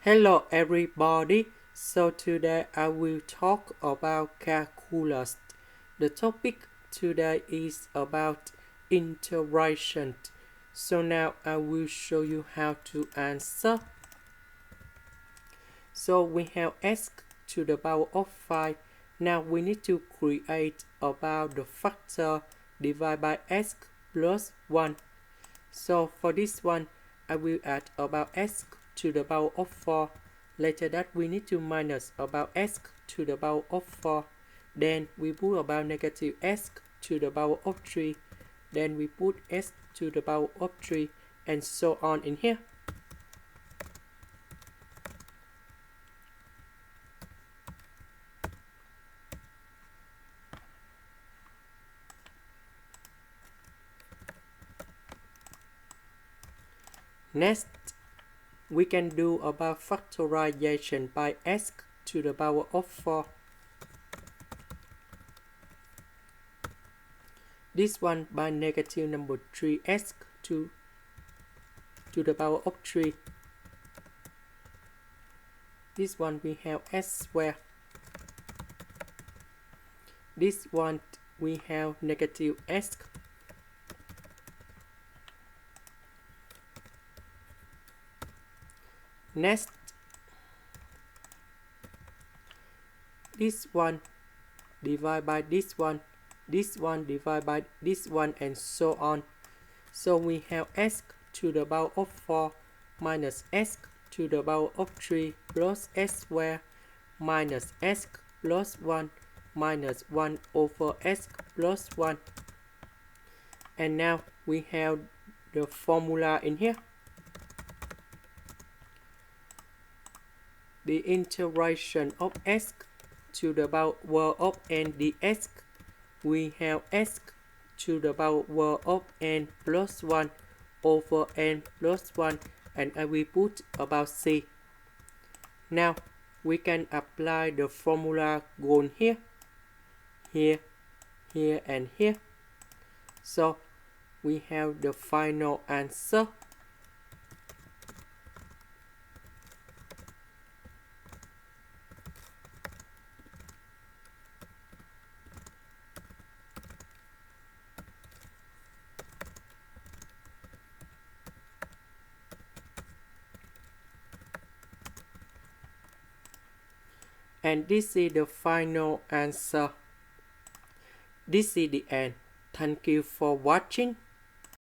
Hello everybody, so today I will talk about calculus. The topic today is about integration. So now I will show you how to answer. So we have x to the power of 5. Now we need to create about the factor divided by x plus 1. So for this one, I will add about x to the power of 4. Later that we need to minus about x to the power of 4. Then we put about negative x to the power of 3. Then we put x to the power of 3 and so on in here. Next, we can do about factorization by x to the power of 4. This one by negative number 3x to the power of 3. This one we have s squared. This one we have negative s. Next, this one divided by this one divided by this one, and so on. So we have s to the power of 4 minus s to the power of 3 plus s squared minus s plus 1 minus 1 over s plus 1. And now we have the formula in here. The integration of s to the power of n dx, we have s to the power of n plus 1 over n plus 1, and I will put about c. Now we can apply the formula goal here, and here. So we have the final answer. And this is the final answer. This is the end. Thank you for watching.